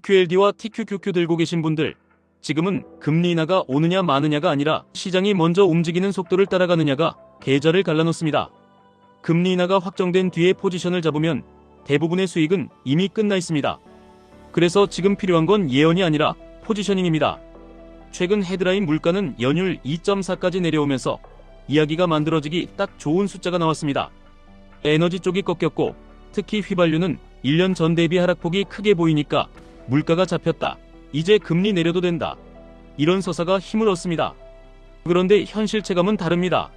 QLD와 TQQQ 들고 계신 분들, 지금은 금리 인하가 오느냐 마느냐가 아니라 시장이 먼저 움직이는 속도를 따라가느냐가 계좌를 갈라놓습니다. 금리 인하가 확정된 뒤에 포지션을 잡으면 대부분의 수익은 이미 끝나 있습니다. 그래서 지금 필요한 건 예언이 아니라 포지셔닝입니다. 최근 헤드라인 물가는 연율 2.4까지 내려오면서 이야기가 만들어지기 딱 좋은 숫자가 나왔습니다. 에너지 쪽이 꺾였고 특히 휘발유는 1년 전 대비 하락폭이 크게 보이니까 물가가 잡혔다. 이제 금리 내려도 된다. 이런 서사가 힘을 얻습니다. 그런데 현실 체감은 다릅니다.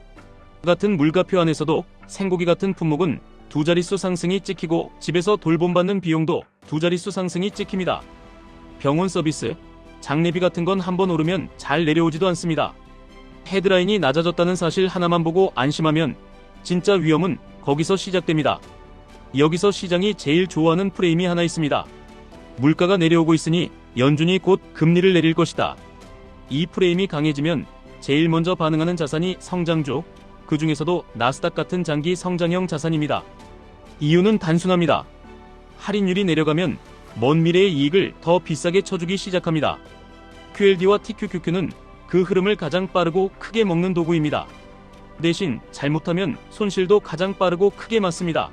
같은 물가표 안에서도 생고기 같은 품목은 두 자릿수 상승이 찍히고 집에서 돌봄받는 비용도 두 자릿수 상승이 찍힙니다. 병원 서비스, 장례비 같은 건 한번 오르면 잘 내려오지도 않습니다. 헤드라인이 낮아졌다는 사실 하나만 보고 안심하면 진짜 위험은 거기서 시작됩니다. 여기서 시장이 제일 좋아하는 프레임이 하나 있습니다. 물가가 내려오고 있으니 연준이 곧 금리를 내릴 것이다. 이 프레임이 강해지면 제일 먼저 반응하는 자산이 성장주, 그 중에서도 나스닥 같은 장기 성장형 자산입니다. 이유는 단순합니다. 할인율이 내려가면 먼 미래의 이익을 더 비싸게 쳐주기 시작합니다. QLD와 TQQQ는 그 흐름을 가장 빠르고 크게 먹는 도구입니다. 대신 잘못하면 손실도 가장 빠르고 크게 맞습니다.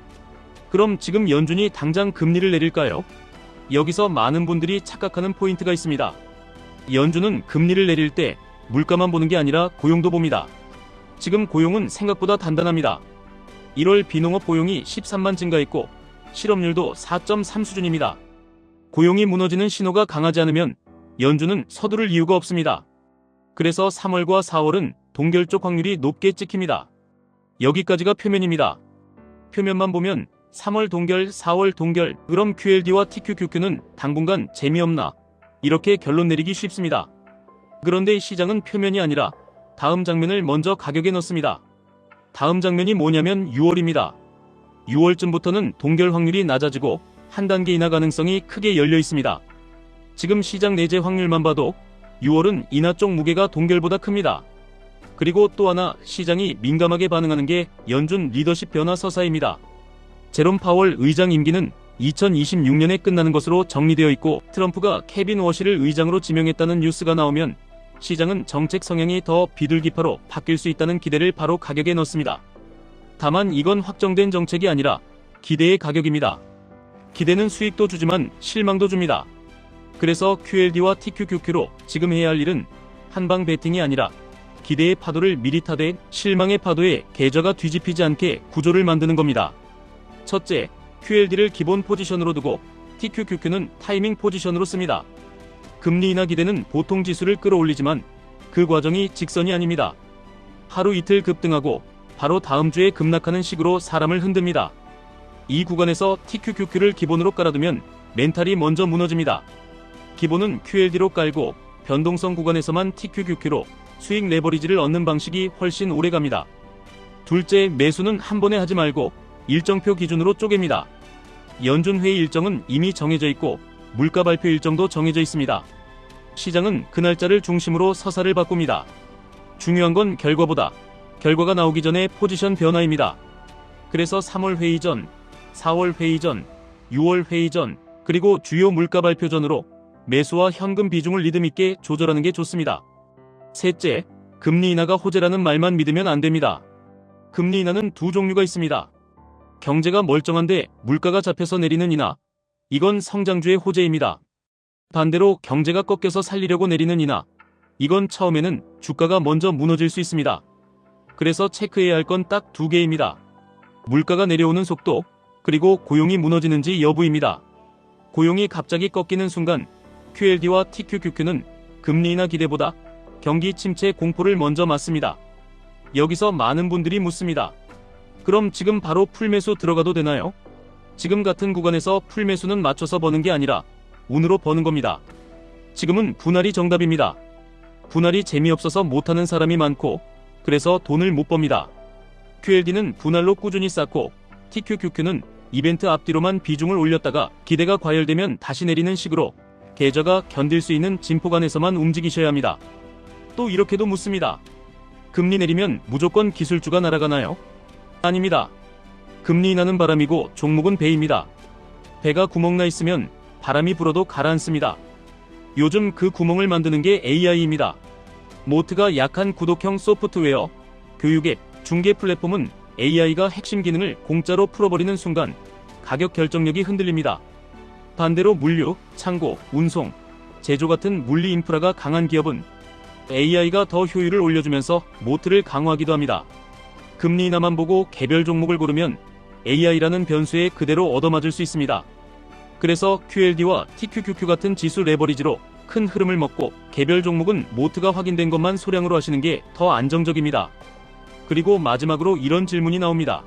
그럼 지금 연준이 당장 금리를 내릴까요? 여기서 많은 분들이 착각하는 포인트가 있습니다. 연준은 금리를 내릴 때 물가만 보는 게 아니라 고용도 봅니다. 지금 고용은 생각보다 단단합니다. 1월 비농업 고용이 13만 증가했고 실업률도 4.3 수준입니다. 고용이 무너지는 신호가 강하지 않으면 연준은 서두를 이유가 없습니다. 그래서 3월과 4월은 동결 쪽 확률이 높게 찍힙니다. 여기까지가 표면입니다. 표면만 보면 3월 동결, 4월 동결, 그럼 QLD와 TQQQ는 당분간 재미없나? 이렇게 결론 내리기 쉽습니다. 그런데 시장은 표면이 아니라 다음 장면을 먼저 가격에 넣습니다. 다음 장면이 뭐냐면 6월입니다. 6월쯤부터는 동결 확률이 낮아지고 한 단계 인하 가능성이 크게 열려 있습니다. 지금 시장 내재 확률만 봐도 6월은 인하 쪽 무게가 동결보다 큽니다. 그리고 또 하나 시장이 민감하게 반응하는 게 연준 리더십 변화 서사입니다. 제롬 파월 의장 임기는 2026년에 끝나는 것으로 정리되어 있고 트럼프가 케빈 워시를 의장으로 지명했다는 뉴스가 나오면 시장은 정책 성향이 더 비둘기파로 바뀔 수 있다는 기대를 바로 가격에 넣습니다. 다만 이건 확정된 정책이 아니라 기대의 가격입니다. 기대는 수익도 주지만 실망도 줍니다. 그래서 QLD와 TQQQ로 지금 해야 할 일은 한방 배팅이 아니라 기대의 파도를 미리 타되 실망의 파도에 계좌가 뒤집히지 않게 구조를 만드는 겁니다. 첫째, QLD를 기본 포지션으로 두고 TQQQ는 타이밍 포지션으로 씁니다. 금리 인하 기대는 보통 지수를 끌어올리지만 그 과정이 직선이 아닙니다. 하루 이틀 급등하고 바로 다음 주에 급락하는 식으로 사람을 흔듭니다. 이 구간에서 TQQQ를 기본으로 깔아두면 멘탈이 먼저 무너집니다. 기본은 QLD로 깔고 변동성 구간에서만 TQQQ로 수익 레버리지를 얻는 방식이 훨씬 오래갑니다. 둘째, 매수는 한 번에 하지 말고 일정표 기준으로 쪼갭니다. 연준 회의 일정은 이미 정해져 있고 물가 발표 일정도 정해져 있습니다. 시장은 그 날짜를 중심으로 서사를 바꿉니다. 중요한 건 결과보다 결과가 나오기 전에 포지션 변화입니다. 그래서 3월 회의 전, 4월 회의 전, 6월 회의 전, 그리고 주요 물가 발표 전으로 매수와 현금 비중을 리듬 있게 조절하는 게 좋습니다. 셋째, 금리 인하가 호재라는 말만 믿으면 안 됩니다. 금리 인하는 두 종류가 있습니다. 경제가 멀쩡한데 물가가 잡혀서 내리는 인하, 이건 성장주의 호재입니다. 반대로 경제가 꺾여서 살리려고 내리는 인하, 이건 처음에는 주가가 먼저 무너질 수 있습니다. 그래서 체크해야 할 건 딱 두 개입니다. 물가가 내려오는 속도, 그리고 고용이 무너지는지 여부입니다. 고용이 갑자기 꺾이는 순간 QLD와 TQQQ는 금리 인하 기대보다 경기 침체 공포를 먼저 맞습니다. 여기서 많은 분들이 묻습니다. 그럼 지금 바로 풀매수 들어가도 되나요? 지금 같은 구간에서 풀매수는 맞춰서 버는 게 아니라 운으로 버는 겁니다. 지금은 분할이 정답입니다. 분할이 재미없어서 못하는 사람이 많고 그래서 돈을 못 법니다. QLD는 분할로 꾸준히 쌓고 TQQQ는 이벤트 앞뒤로만 비중을 올렸다가 기대가 과열되면 다시 내리는 식으로 계좌가 견딜 수 있는 진폭안에서만 움직이셔야 합니다. 또 이렇게도 묻습니다. 금리 내리면 무조건 기술주가 날아가나요? 아닙니다. 금리 인하는 바람이고 종목은 배입니다. 배가 구멍 나 있으면 바람이 불어도 가라앉습니다. 요즘 그 구멍을 만드는 게 AI입니다. 모트가 약한 구독형 소프트웨어, 교육 앱, 중개 플랫폼은 AI가 핵심 기능을 공짜로 풀어버리는 순간 가격 결정력이 흔들립니다. 반대로 물류, 창고, 운송, 제조 같은 물리 인프라가 강한 기업은 AI가 더 효율을 올려주면서 모트를 강화하기도 합니다. 금리 인하만 보고 개별 종목을 고르면 AI라는 변수에 그대로 얻어맞을 수 있습니다. 그래서 QLD와 TQQQ 같은 지수 레버리지로 큰 흐름을 먹고 개별 종목은 모트가 확인된 것만 소량으로 하시는 게 더 안정적입니다. 그리고 마지막으로 이런 질문이 나옵니다.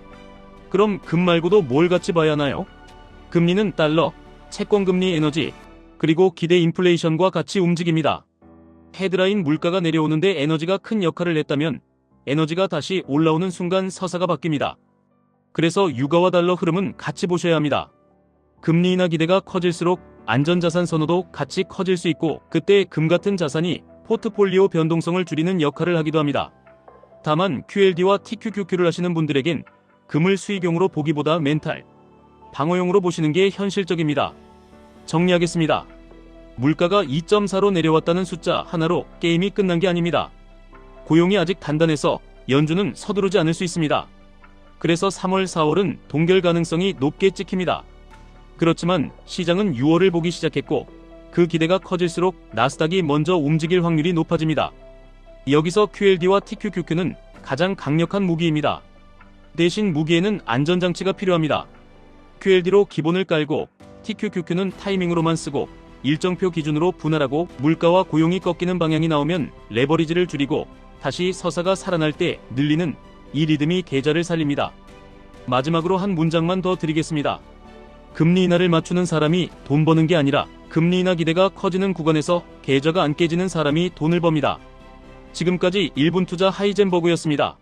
그럼 금 말고도 뭘 같이 봐야 하나요? 금리는 달러, 채권금리 에너지, 그리고 기대 인플레이션과 같이 움직입니다. 헤드라인 물가가 내려오는데 에너지가 큰 역할을 했다면 에너지가 다시 올라오는 순간 서사가 바뀝니다. 그래서 유가와 달러 흐름은 같이 보셔야 합니다. 금리 인하 기대가 커질수록 안전자산 선호도 같이 커질 수 있고 그때 금 같은 자산이 포트폴리오 변동성을 줄이는 역할을 하기도 합니다. 다만 QLD와 TQQQ를 하시는 분들에겐 금을 수익용으로 보기보다 멘탈, 방어용으로 보시는 게 현실적입니다. 정리하겠습니다. 물가가 2.4로 내려왔다는 숫자 하나로 게임이 끝난 게 아닙니다. 고용이 아직 단단해서 연준은 서두르지 않을 수 있습니다. 그래서 3월, 4월은 동결 가능성이 높게 찍힙니다. 그렇지만 시장은 6월을 보기 시작했고 그 기대가 커질수록 나스닥이 먼저 움직일 확률이 높아집니다. 여기서 QLD와 TQQQ는 가장 강력한 무기입니다. 대신 무기에는 안전장치가 필요합니다. QLD로 기본을 깔고 TQQQ는 타이밍으로만 쓰고 일정표 기준으로 분할하고 물가와 고용이 꺾이는 방향이 나오면 레버리지를 줄이고 다시 서사가 살아날 때 늘리는 이 리듬이 계좌를 살립니다. 마지막으로 한 문장만 더 드리겠습니다. 금리 인하를 맞추는 사람이 돈 버는 게 아니라 금리 인하 기대가 커지는 구간에서 계좌가 안 깨지는 사람이 돈을 법니다. 지금까지 1분 투자 하이젠버그였습니다.